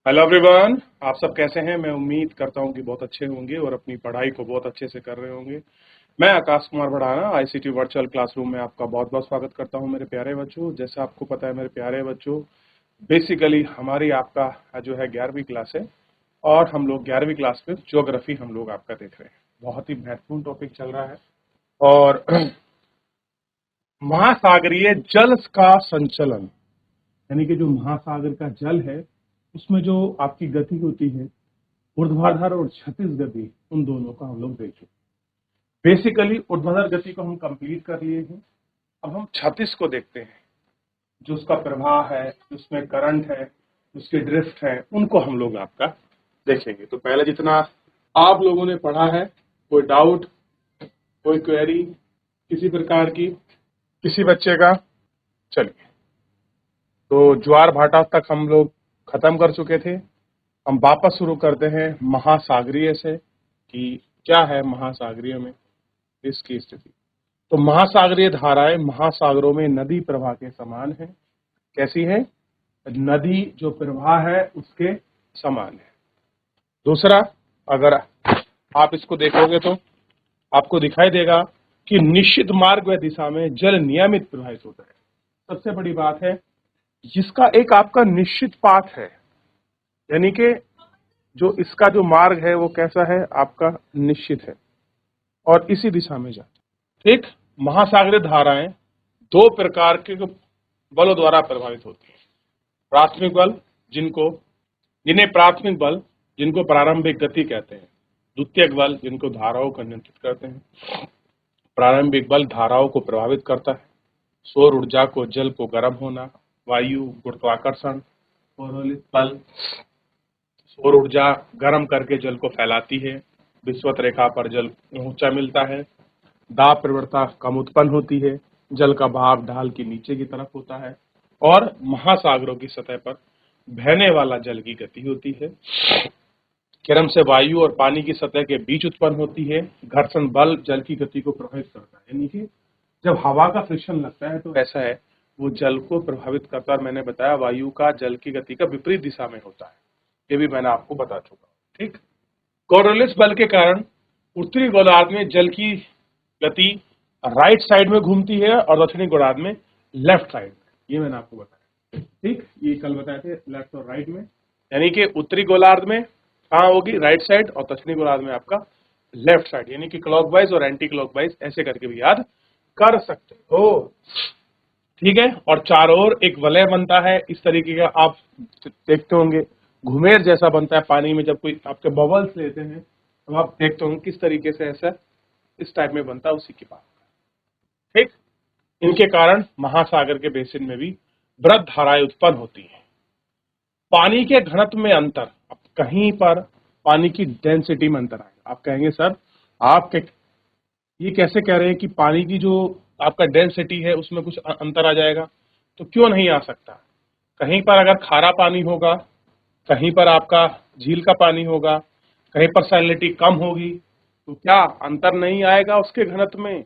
Hello everyone. आप सब कैसे हैं? मैं उम्मीद करता हूं कि बहुत अच्छे होंगे और अपनी पढ़ाई को बहुत अच्छे से कर रहे होंगे। मैं Akash Kumar Bhadana ICT virtual classroom में आपका बहुत बहुत स्वागत करता हूं मेरे प्यारे बच्चों। जैसे आपको पता है मेरे प्यारे बच्चों, बेसिकली हमारी आपका जो है 11वीं क्लास है और हम लोग 11वीं क्लास में ज्योग्राफी हम लोग आपका देख रहे हैं। बहुत ही महत्वपूर्ण टॉपिक चल रहा है और महासागरीय जल का संचलन, यानी कि जो महासागर का जल है उसमें जो आपकी गति होती है ऊर्ध्वाधर और क्षैतिज गति, उन दोनों का हम लोग देखें। बेसिकली ऊर्ध्वाधर गति को हम कंप्लीट कर लिए हैं। अब हम क्षैतिज को देखते हैं, जो उसका प्रवाह है, उसमें करंट है, उसके ड्रिफ्ट है, उनको हम लोग आपका देखेंगे। तो पहले जितना आप लोगों ने पढ़ा है, कोई डाउट, कोई क्वेरी किसी प्रकार की किसी बच्चे का? चलिए, तो ज्वार भाटा तक हम लोग खत्म कर चुके थे। हम वापस शुरू करते हैं महासागरीय से कि क्या है महासागरीय में इसकी स्थिति। तो महासागरीय धाराएं महासागरों में नदी प्रवाह के समान है। कैसी है? नदी जो प्रवाह है उसके समान है। दूसरा, अगर आप इसको देखोगे तो आपको दिखाई देगा कि निश्चित मार्ग व दिशा में जल नियमित प्रवाहित होता है। सबसे बड़ी बात है जिसका एक आपका निश्चित पाथ है, यानी कि जो इसका जो मार्ग है वो कैसा है, आपका निश्चित है और इसी दिशा में जाता है। ठीक, महासागरीय धाराएं दो प्रकार के बलों द्वारा प्रभावित होती है। प्राथमिक बल, जिनको प्रारंभिक गति कहते हैं। द्वितीयक बल, जिनको धाराओं को नियंत्रित करते हैं। प्रारंभिक बल धाराओं को प्रभावित करता है। सौर ऊर्जा को जल को गर्म होना, वायु, गुरुत्वाकर्षण। कोरोलिस बल, सौर ऊर्जा गर्म करके जल को फैलाती है। विषुवत रेखा पर जल ऊंचा मिलता है। दाब प्रवणता कम उत्पन्न होती है। जल का बहाव ढाल के नीचे की तरफ होता है और महासागरों की सतह पर बहने वाला जल की गति होती है। क्रम से वायु और पानी की सतह के बीच उत्पन्न होती है। घर्षण बल जल की गति को प्रभावित करता है, यानी कि जब हवा का फ्रिक्शन लगता है तो ऐसा है वो जल को प्रभावित करता है। और मैंने बताया वायु का जल की गति का विपरीत दिशा में होता है, ये भी मैंने आपको बता चुका हूं। ठीक, कोरोलिस बल के कारण उत्तरी गोलार्ध में जल की गति राइट साइड में घूमती है और दक्षिणी गोलार्ध में लेफ्ट साइड में, ये मैंने आपको बताया। ठीक, ये कल बताए थे लेफ्ट और राइट में, यानी कि उत्तरी गोलार्ध में कहाँ होगी, राइट साइड, और दक्षिणी गोलार्ध में आपका लेफ्ट साइड, यानी कि क्लॉकवाइज और एंटी क्लॉकवाइज ऐसे करके भी याद कर सकते हो। ठीक है, और चारों ओर एक वलय बनता है इस तरीके का, आप देखते होंगे घुमेर जैसा बनता है पानी में। जब कोई आपके बबल्स लेते हैं तो आप देखते होंगे किस तरीके से ऐसा इस टाइप में बनता है, उसी की बात। ठीक, इनके कारण महासागर के बेसिन में भी वृहद धाराएं उत्पन्न होती हैं। पानी के घनत्व में अंतर, अब कहीं पर पानी की डेंसिटी में अंतर आएगा। आप कहेंगे सर आप ये कैसे कह रहे हैं कि पानी की जो आपका डेंसिटी है उसमें कुछ अंतर आ जाएगा? तो क्यों नहीं आ सकता। कहीं पर अगर खारा पानी होगा, कहीं पर आपका झील का पानी होगा, कहीं पर सैलिनिटी कम होगी, तो क्या अंतर नहीं आएगा उसके घनत्व में?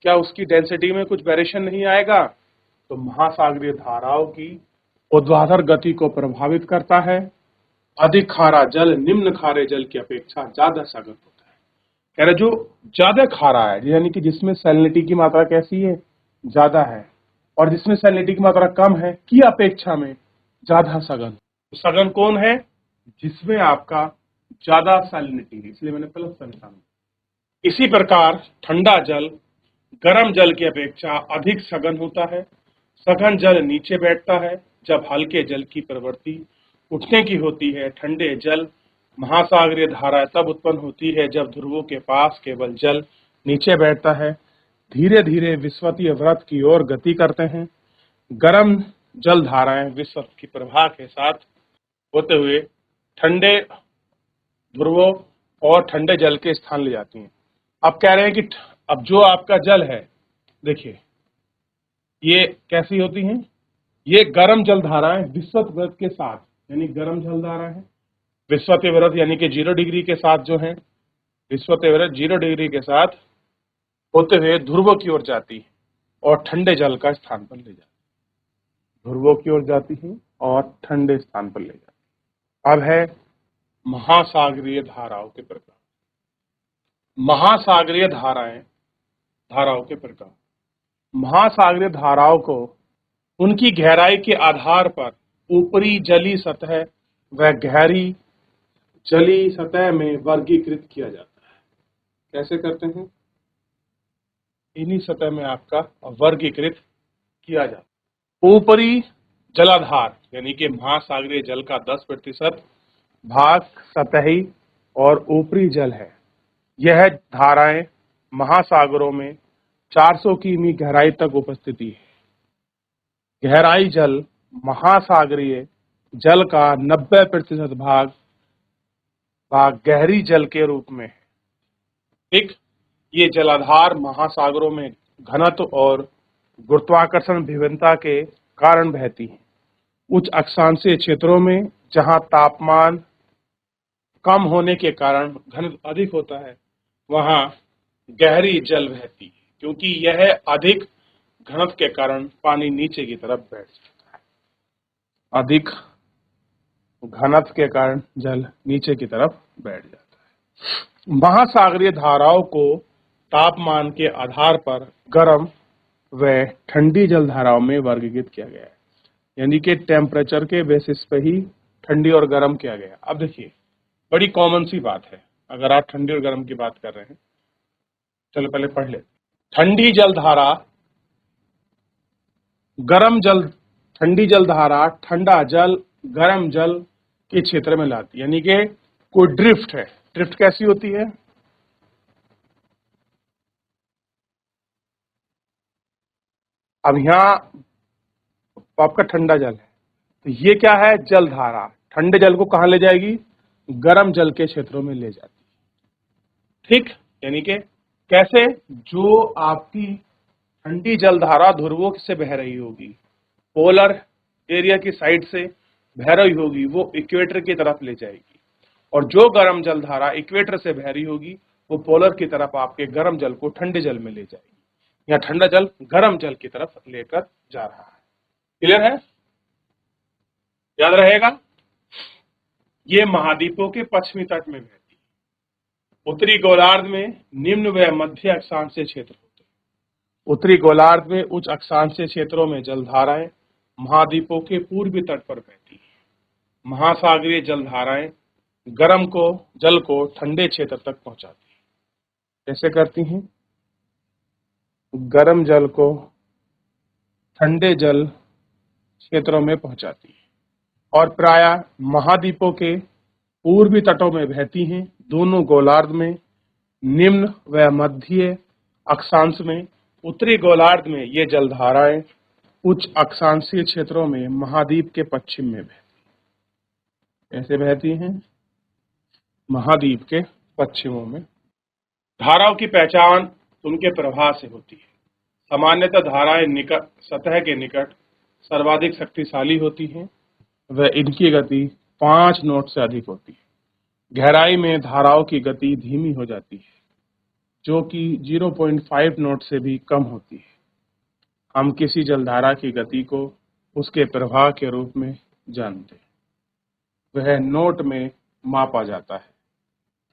क्या उसकी डेंसिटी में कुछ वेरिएशन नहीं आएगा? तो महासागरीय धाराओं की ऊर्ध्वाधर गति को प्रभावित करता है। अधिक खारा जल निम्न खारे जल की अपेक्षा ज्यादा सघन होता है। कह रहे जो ज्यादा खारा है, यानी कि जिसमें सैलिनिटी की मात्रा कैसी है, ज्यादा है, और जिसमें सैलिनिटी की मात्रा कम है की अपेक्षा में ज्यादा सघन। तो सघन कौन है? जिसमें आपका ज्यादा सैलिनिटी है, इसलिए मैंने प्लस का निशान। इसी प्रकार ठंडा जल गर्म जल की अपेक्षा अधिक सघन होता है। सघन जल नीचे बैठता है जब हल्के जल की प्रवृत्ति उठने की होती है। ठंडे जल महासागरीय धारा तब उत्पन्न होती है जब ध्रुवों के पास केवल जल नीचे बैठता है। धीरे धीरे विषुवतीय वृत्त की ओर गति करते हैं। गर्म जल धाराएं विश्व की प्रवाह के साथ होते हुए ठंडे ध्रुवों और ठंडे जल के स्थान ले जाती हैं। अब कह रहे हैं कि अब जो आपका जल है, देखिए ये कैसी होती हैं, ये गर्म जल धाराएं विषुवत वृत्त के साथ, यानी गर्म जल धारा है विषुवतीय वृत्त यानी कि 0 डिग्री के साथ जो है, विषुवतीय वृत्त 0 डिग्री के साथ होते हुए ध्रुवों की ओर जाती है और ठंडे जल का स्थान पर ले जाती है। ध्रुवों की ओर जाती है और ठंडे स्थान पर ले जाती है। अब है महासागरीय धाराओं के प्रकार। महासागरीय धाराओं के प्रकार। महासागरीय धाराओं को उनकी गहराई के आधार पर ऊपरी जलीय सतह व गहरी जलीय सतह में वर्गीकृत किया जाता है। कैसे करते हैं? इन्हीं सतह में आपका वर्गीकृत किया जाता है। ऊपरी जलाधार यानी कि महासागरीय जल का 10% भाग सतही और ऊपरी जल है। यह धाराएं महासागरों में 400 किमी गहराई तक उपस्थिति है। गहराई जल महासागरीय जल का 90% भाग गहरी जल के रूप में है। ठीक, ये जलाधार महासागरों में घनत्व और गुरुत्वाकर्षण भिन्नता के कारण बहती हैं। उच्च अक्षांशीय क्षेत्रों में जहां तापमान कम होने के कारण घनत्व अधिक होता है, वहां गहरी जल बहती है, क्योंकि यह अधिक घनत्व के कारण पानी नीचे की तरफ बैठ जाता है। अधिक घनत्व के कारण जल नीचे की तरफ बैठ जाता है। महासागरीय धाराओं को तापमान के आधार पर गर्म व ठंडी जल धाराओं में वर्गीकृत किया गया है। यानी कि टेम्परेचर के बेसिस पे ही ठंडी और गर्म किया गया। अब देखिए, बड़ी कॉमन सी बात है, अगर आप ठंडी और गर्म की बात कर रहे हैं, चलो पहले पढ़ ले। ठंडी जल धारा गर्म जल, ठंडी जल धारा ठंडा जल गर्म जल के क्षेत्र में लाती है। यानी कि कोई ड्रिफ्ट है। ड्रिफ्ट कैसी होती है? अब यहाँ आपका ठंडा जल है, तो ये क्या है? जल धारा ठंडे जल को कहां ले जाएगी? गर्म जल के क्षेत्रों में ले जाती है। ठीक, यानी कि कैसे? जो आपकी ठंडी जल धारा ध्रुवों से बह रही होगी, पोलर एरिया की साइड से बह रही होगी, वो इक्वेटर की तरफ ले जाएगी। और जो गर्म जल धारा इक्वेटर से बह रही होगी, वो पोलर की तरफ आपके गर्म जल को ठंडे जल में ले जाएगी। या ठंडा जल गर्म जल की तरफ लेकर जा रहा है। क्लियर है? याद रहेगा? ये महाद्वीपों के पश्चिमी तट में बहती है। उत्तरी गोलार्ध में निम्न व मध्य अक्षांशीय क्षेत्र होते हैं। उत्तरी गोलार्ध में उच्च अक्षांशीय क्षेत्रों में जलधाराएं महाद्वीपों के पूर्वी तट पर बहती है। महासागरीय जलधाराएं गर्म जल को ठंडे क्षेत्र तक पहुंचाती है। कैसे करती हैं? गर्म जल को ठंडे जल क्षेत्रों में पहुंचाती है और प्रायः महाद्वीपों के पूर्वी तटों में बहती हैं। दोनों गोलार्ध में निम्न व मध्य अक्षांश में, उत्तरी गोलार्ध में ये जलधाराएं उच्च अक्षांशीय क्षेत्रों में महाद्वीप के पश्चिम में बहती। कैसे बहती हैं? महाद्वीप के पश्चिमों में। धाराओं की पहचान उनके प्रवाह से होती है। सामान्यतः धाराएं निकट सतह के निकट सर्वाधिक शक्तिशाली होती हैं व इनकी गति 5 नॉट से अधिक होती है। गहराई में धाराओं की गति धीमी हो जाती है, जो कि 0.5 नॉट से भी कम होती है। हम किसी जलधारा की गति को उसके प्रवाह के रूप में जानते हैं। वह नॉट में मापा जाता है।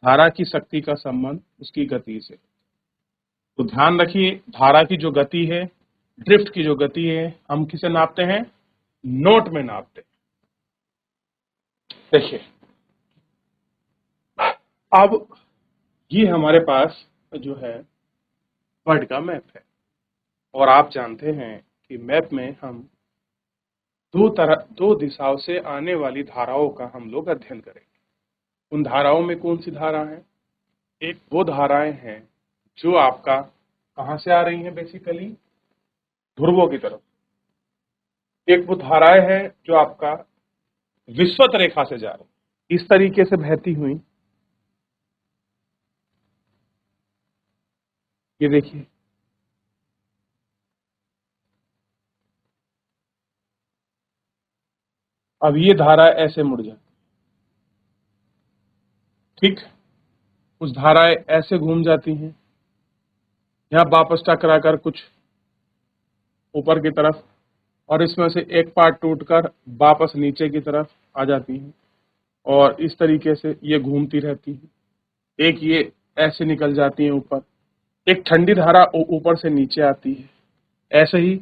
धारा की शक्ति का संबंध उसकी गति से। तो ध्यान रखिए, धारा की जो गति है, ड्रिफ्ट की जो गति है, हम किसे नापते हैं? नॉट में नापते हैं। देखिए, अब ये हमारे पास जो है वर्ल्ड का मैप है, और आप जानते हैं कि मैप में हम दो दिशाओं से आने वाली धाराओं का हम लोग अध्ययन करेंगे। उन धाराओं में कौन सी धारा है? एक वो धाराएं हैं जो आपका कहां से आ रही हैं? बेसिकली ध्रुवों की तरफ। एक वो धाराएं हैं जो आपका विषुवत रेखा से जा रही, इस तरीके से बहती हुई। ये देखिए, अब ये धारा ऐसे मुड़ जाती, ठीक, कुछ धाराएं ऐसे घूम जाती हैं, यहां वापस टकराकर कुछ ऊपर की तरफ, और इसमें से एक पार्ट टूटकर वापस नीचे की तरफ आ जाती है। और इस तरीके से ये घूमती रहती है। एक ये ऐसे निकल जाती है ऊपर। एक ठंडी धारा ऊपर से नीचे आती है। ऐसे ही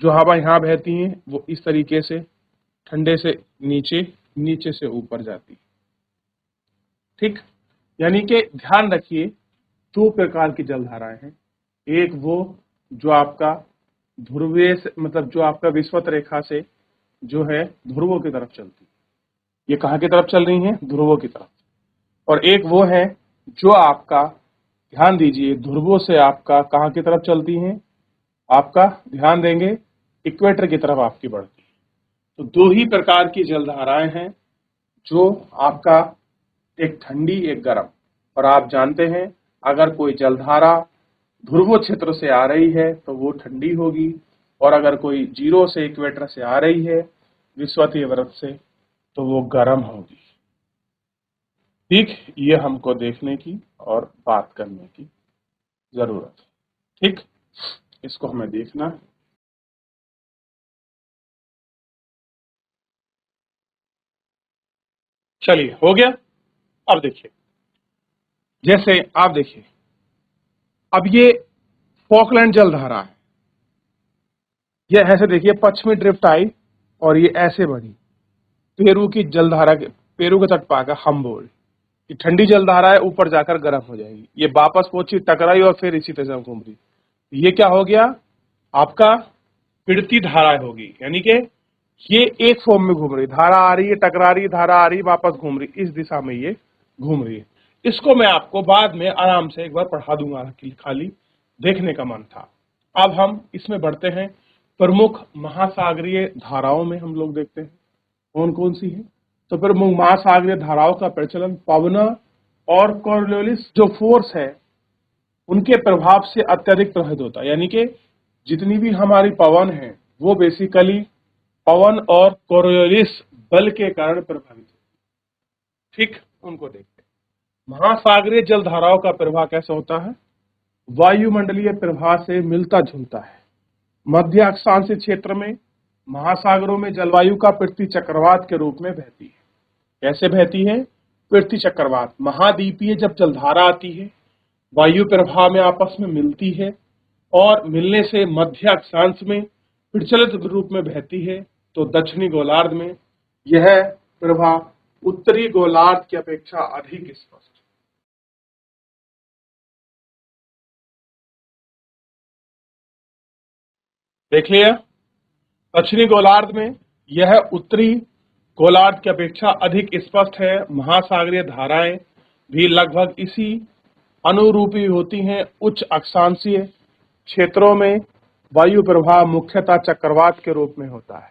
जो हवा यहाँ बहती है वो इस तरीके से ठंडे से नीचे, नीचे से ऊपर जाती है। ठीक, यानी कि ध्यान रखिए दो प्रकार की जलधाराएं हैं। एक वो जो आपका ध्रुवीय मतलब जो आपका विषुवत रेखा से जो है ध्रुवों की तरफ चलती है। ये कहाँ की तरफ चल रही हैं? ध्रुवों की तरफ। और एक वो है जो आपका, ध्यान दीजिए, ध्रुवों से आपका कहाँ की तरफ चलती हैं? आपका ध्यान देंगे इक्वेटर की तरफ आपकी बढ़ती है। तो दो ही प्रकार की जलधाराएं हैं, जो आपका एक ठंडी एक गर्म। और आप जानते हैं अगर कोई जलधारा ध्रुव क्षेत्र से आ रही है तो वो ठंडी होगी, और अगर कोई जीरो से इक्वेटर से आ रही है विषुवतीय वृत्त से तो वो गर्म होगी। ठीक, ये हमको देखने की और बात करने की जरूरत है। ठीक, इसको हमें देखना है। चलिए, हो गया। अब देखिए, जैसे आप देखिए, अब ये फॉकलैंड जलधारा है। ये ऐसे देखिए, पश्चिमी ड्रिफ्ट आई और ये ऐसे बढ़ी पेरू की जलधारा के, पेरू के तट पाकर हम्बोल्ट। ये ठंडी जलधारा है, ऊपर जाकर गर्म हो जाएगी। ये वापस पहुंची, टकराई और फिर इसी तरह घूम रही। ये क्या हो गया? आपका पीड़ती धारा होगी, यानी कि ये एक फॉर्म में घूम रही, धारा आ रही है, टकरा रही, धारा आ रही, वापस घूम रही, इस दिशा में ये घूम रही है। इसको मैं आपको बाद में आराम से एक बार पढ़ा दूंगा, खाली देखने का मन था। अब हम इसमें बढ़ते हैं। प्रमुख महासागरीय धाराओं में हम लोग देखते हैं कौन कौन सी है। तो प्रमुख महासागरीय धाराओं का प्रचलन पवना और कॉरियोलिस जो फोर्स है उनके प्रभाव से अत्यधिक प्रभावित होता है। यानी कि जितनी भी हमारी पवन है वो बेसिकली पवन और कोरियोलिस बल के कारण प्रभावित है। ठीक, उनको देखते हैं। महासागरीय जलधाराओं का प्रवाह कैसा होता है? वायुमंडलीय प्रवाह से मिलता जुलता है। मध्य अक्षांशीय क्षेत्र में महासागरों में जलवायु का पृथ्वी चक्रवात के रूप में बहती है। कैसे बहती है? पृथ्वी चक्रवात। महाद्वीपीय जब जलधारा आती है, वायु प्रवाह में आपस में मिलती है और मिलने से मध्य अक्षांश में प्रचलित रूप में बहती है, तो दक्षिणी गोलार्ध में यह प्रवाह उत्तरी गोलार्ध की अपेक्षा अधिक स्पष्ट। देख लिया, दक्षिणी गोलार्ध में यह उत्तरी गोलार्ध की अपेक्षा अधिक स्पष्ट है। महासागरीय धाराएं भी लगभग इसी अनुरूपी होती हैं। उच्च अक्षांशीय क्षेत्रों में वायु प्रवाह मुख्यतः चक्रवात के रूप में होता है।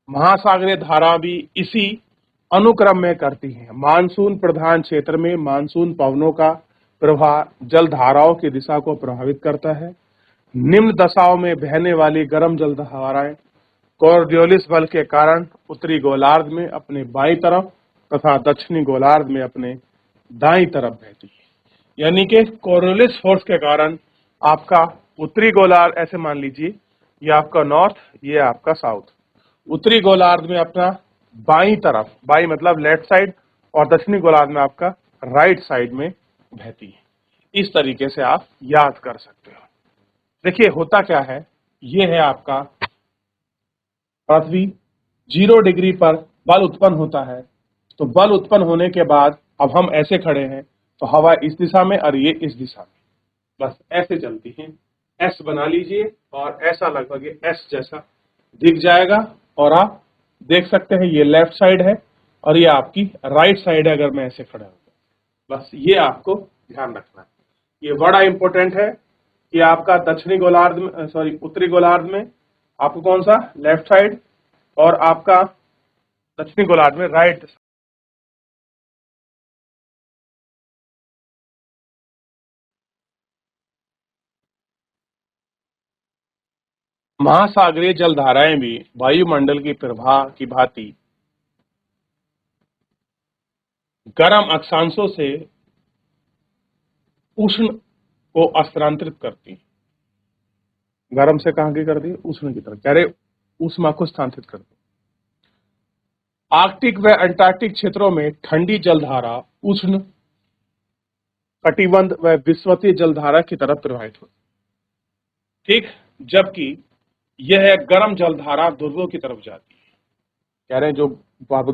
महासागरीय धारा भी इसी अनुक्रम में करती हैं। मानसून प्रधान क्षेत्र में मानसून पवनों का प्रवाह जल धाराओं की दिशा को प्रभावित करता है। निम्न दशाओं में बहने वाली गर्म जल धाराएं कॉरियोलिस बल के कारण उत्तरी गोलार्ध में अपने बाईं तरफ तथा दक्षिणी गोलार्ध में अपने दाईं तरफ बहती है। यानी कि कॉरियोलिस फोर्स के कारण आपका उत्तरी गोलार्ध, ऐसे मान लीजिए ये आपका नॉर्थ, ये आपका साउथ, उत्तरी गोलार्ध में अपना बाईं तरफ, बाईं मतलब लेफ्ट साइड, और दक्षिणी गोलार्ध में आपका राइट साइड में बहती है। इस तरीके से आप याद कर सकते हो। देखिए होता क्या है, ये है आपका पृथ्वी 0 डिग्री पर बल उत्पन्न होता है। तो बल उत्पन्न होने के बाद अब हम ऐसे खड़े हैं तो हवा इस दिशा में और ये इस दिशा में, बस ऐसे चलती हैं। एस बना लीजिए और ऐसा लगभग ये एस जैसा दिख जाएगा, और आप देख सकते हैं ये लेफ्ट साइड है और ये आपकी राइट साइड है अगर मैं ऐसे खड़ा हूं। बस ये आपको ध्यान रखना है, ये बड़ा इंपॉर्टेंट है कि आपका दक्षिणी गोलार्ध में, सॉरी उत्तरी गोलार्ध में आपको कौन सा, लेफ्ट साइड, और आपका दक्षिणी गोलार्ध में राइट। महासागरीय जलधाराएं भी वायुमंडल की प्रवाह की भांति गर्म अक्षांशों से उष्ण को स्थानांतरित करती। गर्म से कहां की कर दी? उष्ण की तरफ, कह रहे ऊष्मा को स्थानांतरित करती। आर्कटिक व अंटार्कटिक क्षेत्रों में ठंडी जलधारा उष्ण कटिबंध व विषुवतीय जलधारा की तरफ प्रवाहित होती है। ठीक, जबकि यह गर्म जलधारा ध्रुवों की तरफ जाती है। कह रहे हैं जो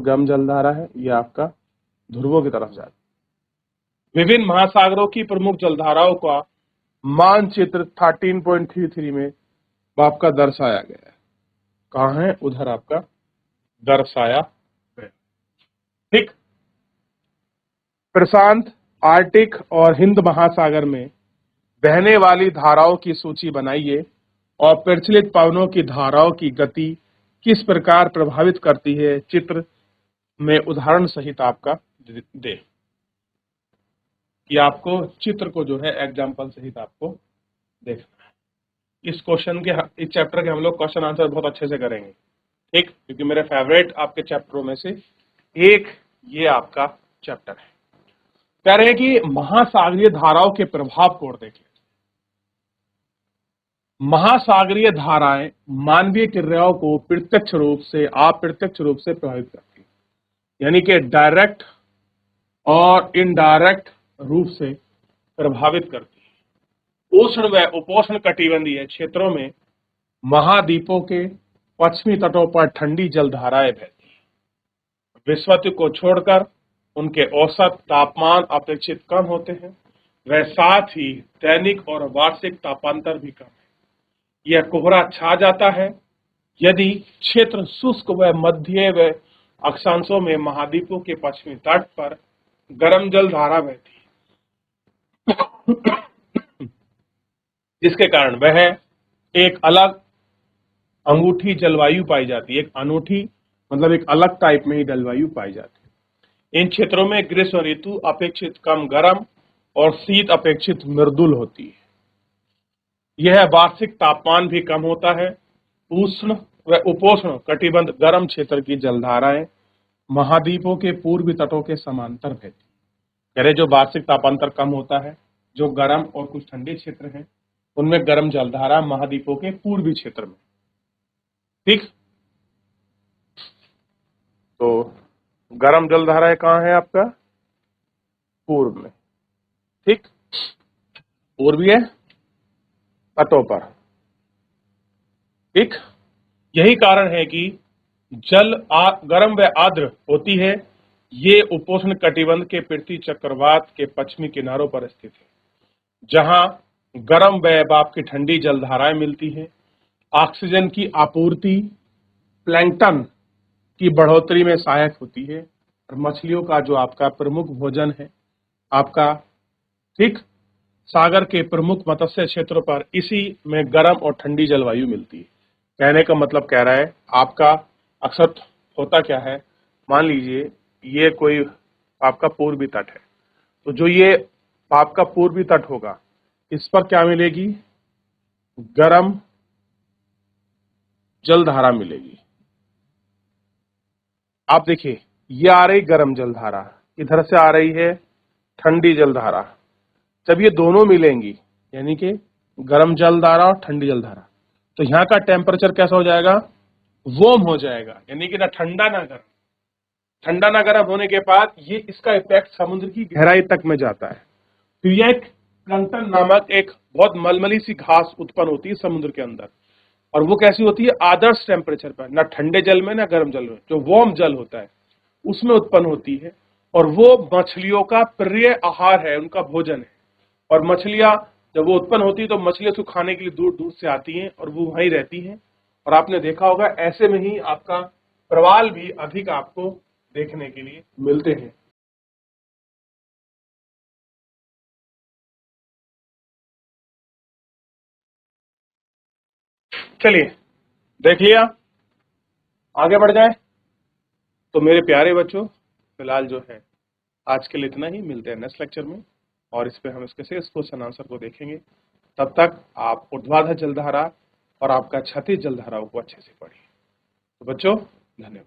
गर्म जलधारा है यह आपका ध्रुवों की तरफ जाती है। विभिन्न महासागरों की प्रमुख जलधाराओं का मानचित्र 13.33 में आपका दर्शाया गया है। कहाँ है? उधर आपका दर्शाया गया। ठीक, प्रशांत, आर्कटिक और हिंद महासागर में बहने वाली धाराओं की सूची बनाइए और प्रचलित पवनों की धाराओं की गति किस प्रकार प्रभावित करती है, चित्र में उदाहरण सहित आपका दे। ये आपको चित्र को जो है एग्जाम्पल सहित आपको देखना है। इस क्वेश्चन के, इस चैप्टर के हम लोग क्वेश्चन आंसर बहुत अच्छे से करेंगे। ठीक, क्योंकि मेरे फेवरेट आपके चैप्टरों में से एक ये आपका चैप्टर है। कह रहे हैं कि महासागरीय धाराओं के प्रभाव को देखें। महासागरीय धाराएं मानवीय क्रियाओं को प्रत्यक्ष रूप से अप्रत्यक्ष रूप से प्रभावित करती है, यानी कि डायरेक्ट और इनडायरेक्ट रूप से प्रभावित करती है। उष्ण व उपोष्ण कटिबंधीय क्षेत्रों में महाद्वीपों के पश्चिमी तटों पर ठंडी जलधाराएं बहती हैं। विषुवत को छोड़कर उनके औसत तापमान अपेक्षित कम होते हैं, वह साथ ही दैनिक और वार्षिक तापांतर भी कम है। यह कोहरा छा जाता है यदि क्षेत्र शुष्क व मध्य व अक्षांशों में महाद्वीपों के पश्चिमी तट पर गर्म जलधारा बहती है, जिसके कारण वह एक अलग अंगूठी जलवायु पाई जाती है। एक अनूठी मतलब एक अलग टाइप में ही जलवायु पाई जाती है। इन क्षेत्रों में ग्रीष्म ऋतु अपेक्षित कम गर्म और शीत अपेक्षित मृदुल होती है। यह वार्षिक तापमान भी कम होता है। उष्ण व उपोष्ण कटिबंध गर्म क्षेत्र की जलधाराएं महाद्वीपों के पूर्वी तटों के समांतर बहती है। कह रहे जो वार्षिक तापांतर कम होता है, जो गर्म और कुछ ठंडे क्षेत्र हैं उनमें गर्म जलधारा महाद्वीपों के पूर्वी क्षेत्र में। ठीक, तो गर्म जलधाराएं कहाँ है आपका? पूर्व में। ठीक, पूर्वीय तटों पर। ठीक, यही कारण है कि जल गर्म व आर्द्र होती है। ये उपोष्ण कटिबंध के पृथ्वी चक्रवात के पश्चिमी किनारों पर स्थित है, जहां गर्म व भाप की ठंडी जलधाराएं मिलती हैं। ऑक्सीजन की आपूर्ति प्लैंकटन की बढ़ोतरी में सहायक होती है और मछलियों का जो आपका प्रमुख भोजन है आपका, ठीक, सागर के प्रमुख मत्स्य क्षेत्रों पर इसी में गर्म और ठंडी जलवायु मिलती है। कहने का मतलब कह रहा है आपका अक्सर होता क्या है, मान लीजिए ये कोई आपका पूर्वी तट है, तो जो ये आपका पूर्वी तट होगा इस पर क्या मिलेगी? गर्म जलधारा मिलेगी। आप देखिए ये आ रही गर्म जलधारा, इधर से आ रही है ठंडी जलधारा। जब ये दोनों मिलेंगी यानी कि गर्म जलधारा और ठंडी जलधारा, तो यहाँ का टेम्परेचर कैसा हो जाएगा? वार्म हो जाएगा, यानी कि ना ठंडा ना गर्म। ठंडा ना गर्म होने के बाद ये इसका इफेक्ट समुद्र की गहराई तक में जाता है। तो यह प्लैंकटन नामक एक बहुत मलमली सी घास उत्पन्न होती है समुद्र के अंदर, और वो कैसी होती है? आदर्श टेम्परेचर पर, ना ठंडे जल में ना गर्म जल में, जो वार्म जल होता है उसमें उत्पन्न होती है। और वो मछलियों का प्रिय आहार है, उनका भोजन है। और मछलियां जब वो उत्पन्न होती है तो मछलियां उसको खाने के लिए दूर दूर से आती हैं और वो वहीं रहती हैं। और आपने देखा होगा ऐसे में ही आपका प्रवाल भी अधिक आपको देखने के लिए मिलते हैं। चलिए देख लिया, आगे बढ़ जाए। तो मेरे प्यारे बच्चों, फिलहाल जो है आज के लिए इतना ही। मिलते हैं नेक्स्ट लेक्चर में और इस पे हम इसके शेष क्वेश्चन आंसर को देखेंगे। तब तक आप ऊर्ध्वाधर जलधारा और आपका क्षैतिज जलधाराओं को अच्छे से पढ़िए। तो बच्चों धन्यवाद।